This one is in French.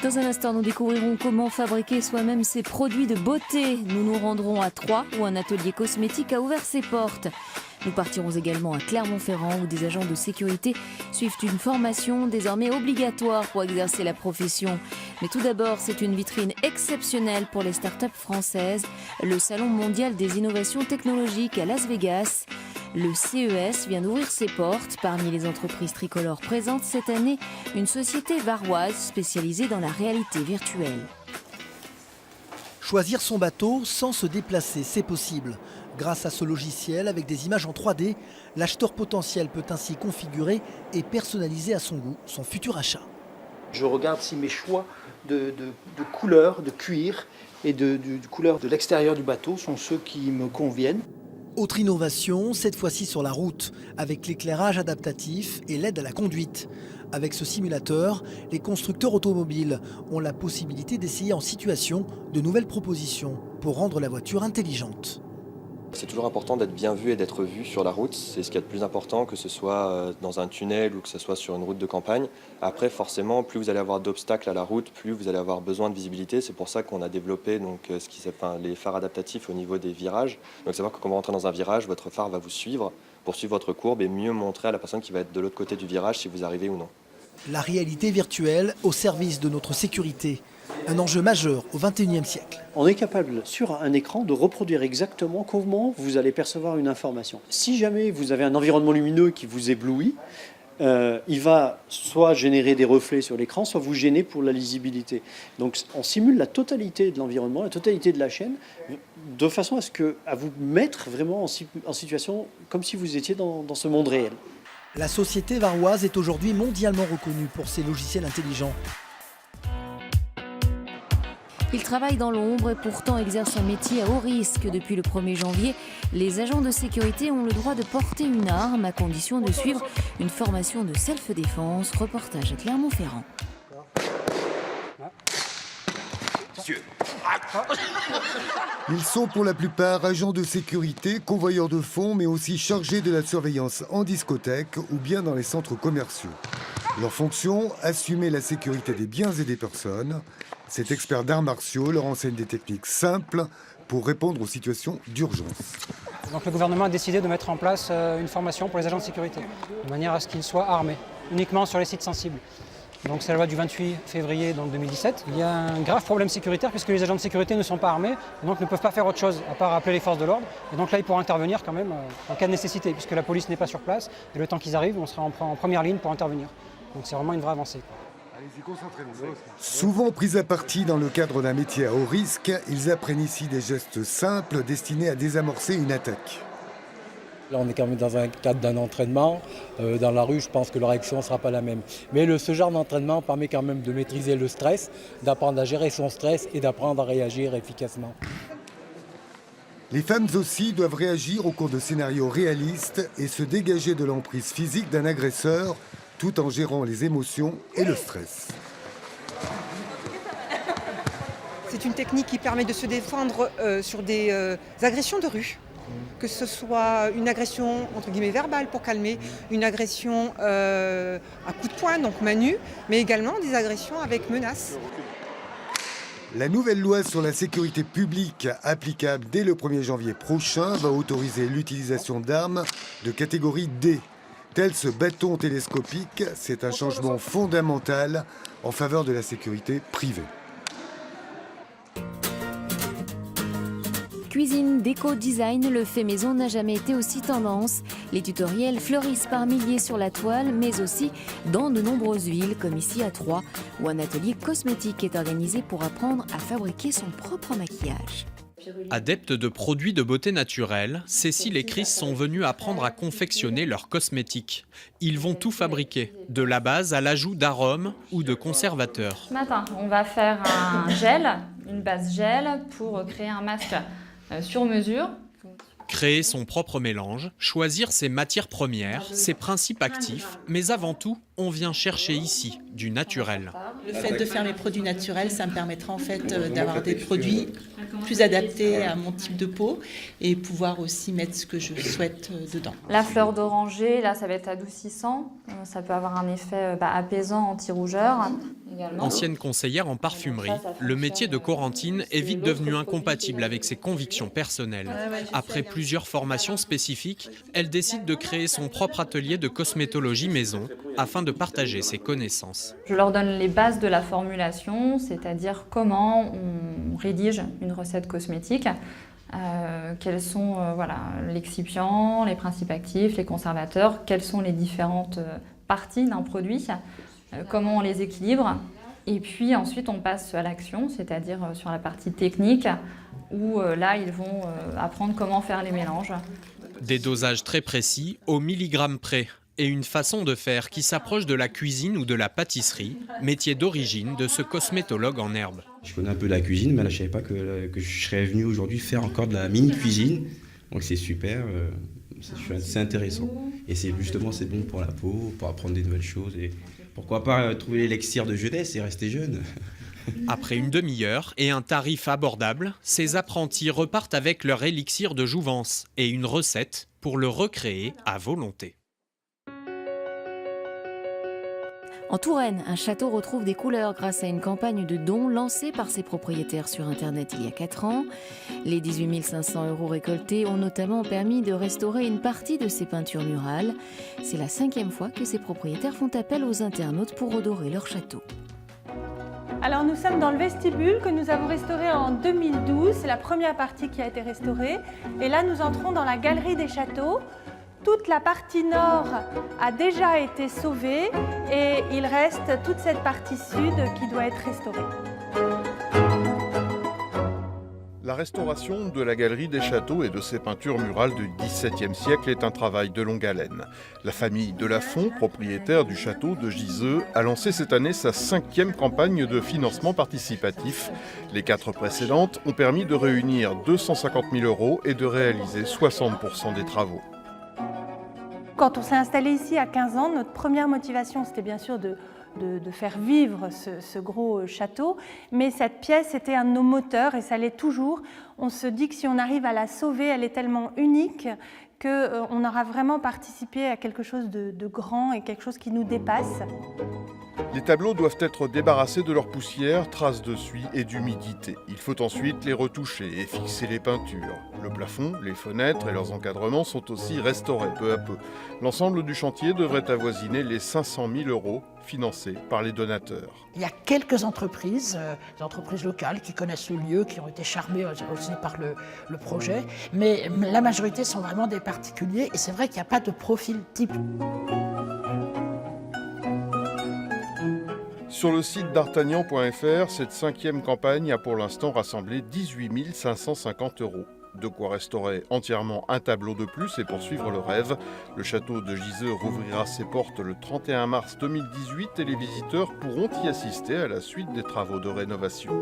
Dans un instant, nous découvrirons comment fabriquer soi-même ses produits de beauté. Nous nous rendrons à Troyes où un atelier cosmétique a ouvert ses portes. Nous partirons également à Clermont-Ferrand où des agents de sécurité suivent une formation désormais obligatoire pour exercer la profession. Mais tout d'abord, c'est une vitrine exceptionnelle pour les startups françaises, le Salon mondial des innovations technologiques à Las Vegas. Le CES vient d'ouvrir ses portes. Parmi les entreprises tricolores présentes cette année, une société varoise spécialisée dans la réalité virtuelle. Choisir son bateau sans se déplacer, c'est possible. Grâce à ce logiciel, avec des images en 3D, l'acheteur potentiel peut ainsi configurer et personnaliser à son goût son futur achat. Je regarde si mes choix de couleurs, de cuir et de couleur de l'extérieur du bateau sont ceux qui me conviennent. Autre innovation, cette fois-ci sur la route, avec l'éclairage adaptatif et l'aide à la conduite. Avec ce simulateur, les constructeurs automobiles ont la possibilité d'essayer en situation de nouvelles propositions pour rendre la voiture intelligente. C'est toujours important d'être bien vu et d'être vu sur la route. C'est ce qu'il y a de plus important, que ce soit dans un tunnel ou que ce soit sur une route de campagne. Après, forcément, plus vous allez avoir d'obstacles à la route, plus vous allez avoir besoin de visibilité. C'est pour ça qu'on a développé les phares adaptatifs au niveau des virages. Donc, savoir que quand vous rentrez dans un virage, votre phare va vous suivre pour suivre votre courbe et mieux montrer à la personne qui va être de l'autre côté du virage si vous arrivez ou non. La réalité virtuelle au service de notre sécurité. Un enjeu majeur au XXIe siècle. On est capable sur un écran de reproduire exactement comment vous allez percevoir une information. Si jamais vous avez un environnement lumineux qui vous éblouit, il va soit générer des reflets sur l'écran, soit vous gêner pour la lisibilité. Donc on simule la totalité de l'environnement, la totalité de la chaîne, de façon à vous mettre vraiment en situation comme si vous étiez dans ce monde réel. La société varoise est aujourd'hui mondialement reconnue pour ses logiciels intelligents. Ils travaillent dans l'ombre et pourtant exercent un métier à haut risque. Depuis le 1er janvier, les agents de sécurité ont le droit de porter une arme à condition de suivre une formation de self-défense. Reportage à Clermont-Ferrand. Ils sont pour la plupart agents de sécurité, convoyeurs de fonds, mais aussi chargés de la surveillance en discothèque ou bien dans les centres commerciaux. Leur fonction, assumer la sécurité des biens et des personnes. Cet expert d'arts martiaux leur enseigne des techniques simples pour répondre aux situations d'urgence. Donc le gouvernement a décidé de mettre en place une formation pour les agents de sécurité, de manière à ce qu'ils soient armés, uniquement sur les sites sensibles. Donc c'est la loi du 28 février 2017. Il y a un grave problème sécuritaire puisque les agents de sécurité ne sont pas armés, et donc ne peuvent pas faire autre chose à part appeler les forces de l'ordre. Et donc là, ils pourront intervenir quand même en cas de nécessité, puisque la police n'est pas sur place. Et le temps qu'ils arrivent, on sera en première ligne pour intervenir. Donc c'est vraiment une vraie avancée. Souvent pris à partie dans le cadre d'un métier à haut risque, ils apprennent ici des gestes simples destinés à désamorcer une attaque. Là, on est quand même dans un cadre d'un entraînement. Dans la rue, je pense que la réaction ne sera pas la même. Mais ce genre d'entraînement permet quand même de maîtriser le stress, d'apprendre à gérer son stress et d'apprendre à réagir efficacement. Les femmes aussi doivent réagir au cours de scénarios réalistes et se dégager de l'emprise physique d'un agresseur, tout en gérant les émotions et le stress. C'est une technique qui permet de se défendre sur des agressions de rue. Que ce soit une agression entre guillemets verbale pour calmer, une agression à coups de poing, donc main nue, mais également des agressions avec menaces. La nouvelle loi sur la sécurité publique, applicable dès le 1er janvier prochain, va autoriser l'utilisation d'armes de catégorie D. Tel ce bâton télescopique, c'est un changement fondamental en faveur de la sécurité privée. Cuisine, déco, design, le fait maison n'a jamais été aussi tendance. Les tutoriels fleurissent par milliers sur la toile, mais aussi dans de nombreuses villes, comme ici à Troyes, où un atelier cosmétique est organisé pour apprendre à fabriquer son propre maquillage. Adeptes de produits de beauté naturelle, Cécile et Chris sont venus apprendre à confectionner leurs cosmétiques. Ils vont tout fabriquer, de la base à l'ajout d'arômes ou de conservateurs. Ce matin, on va faire un gel, une base gel, pour créer un masque sur mesure. Créer son propre mélange, choisir ses matières premières, ses principes actifs, mais avant tout, on vient chercher ici du naturel. Le fait de faire mes produits naturels, ça me permettra en fait d'avoir des produits plus adaptés à mon type de peau et pouvoir aussi mettre ce que je souhaite dedans. La fleur d'oranger, là, ça va être adoucissant. Ça peut avoir un effet apaisant, anti-rougeur. Ancienne conseillère en parfumerie, le métier de Corentine est vite devenu incompatible avec ses convictions personnelles. Après plusieurs formations spécifiques, elle décide de créer son propre atelier de cosmétologie maison afin de partager ses connaissances. Je leur donne les bases de la formulation, c'est-à-dire comment on rédige une recette cosmétique, quels sont l'excipient, les principes actifs, les conservateurs, quelles sont les différentes parties d'un produit, comment on les équilibre. Et puis ensuite on passe à l'action, c'est-à-dire sur la partie technique, où là ils vont apprendre comment faire les mélanges. Des dosages très précis, au milligramme près, et une façon de faire qui s'approche de la cuisine ou de la pâtisserie, métier d'origine de ce cosmétologue en herbe. Je connais un peu la cuisine, mais là, je ne savais pas que je serais venu aujourd'hui faire encore de la mini-cuisine. Donc c'est super, c'est intéressant. Et c'est bon pour la peau, pour apprendre des nouvelles choses. Et pourquoi pas trouver l'élixir de jeunesse et rester jeune. Après une demi-heure et un tarif abordable, ces apprentis repartent avec leur élixir de jouvence et une recette pour le recréer à volonté. En Touraine, un château retrouve des couleurs grâce à une campagne de dons lancée par ses propriétaires sur Internet il y a 4 ans. Les 18 500 € récoltés ont notamment permis de restaurer une partie de ces peintures murales. C'est la 5e fois que ces propriétaires font appel aux internautes pour redorer leur château. Alors nous sommes dans le vestibule que nous avons restauré en 2012. C'est la première partie qui a été restaurée. Et là, nous entrons dans la galerie des châteaux. Toute la partie nord a déjà été sauvée et il reste toute cette partie sud qui doit être restaurée. La restauration de la galerie des châteaux et de ses peintures murales du XVIIe siècle est un travail de longue haleine. La famille de Lafont, propriétaire du château de Giseux, a lancé cette année sa 5e campagne de financement participatif. Les 4 précédentes ont permis de réunir 250 000 € et de réaliser 60% des travaux. Quand on s'est installé ici à 15 ans, notre première motivation, c'était bien sûr de faire vivre ce gros château, mais cette pièce était un de nos moteurs et ça l'est toujours. On se dit que si on arrive à la sauver, elle est tellement unique qu'on aura vraiment participé à quelque chose de grand et quelque chose qui nous dépasse. Les tableaux doivent être débarrassés de leur poussière, traces de suie et d'humidité. Il faut ensuite les retoucher et fixer les peintures. Le plafond, les fenêtres et leurs encadrements sont aussi restaurés peu à peu. L'ensemble du chantier devrait avoisiner les 500 000 € financés par les donateurs. Il y a quelques entreprises, des entreprises locales qui connaissent le lieu, qui ont été charmées aussi par le projet, mais la majorité sont vraiment des particuliers et c'est vrai qu'il n'y a pas de profil type. Sur le site d'artagnan.fr, cette 5e campagne a pour l'instant rassemblé 18 550 €. De quoi restaurer entièrement un tableau de plus et poursuivre le rêve. Le château de Giseux rouvrira ses portes le 31 mars 2018 et les visiteurs pourront y assister à la suite des travaux de rénovation.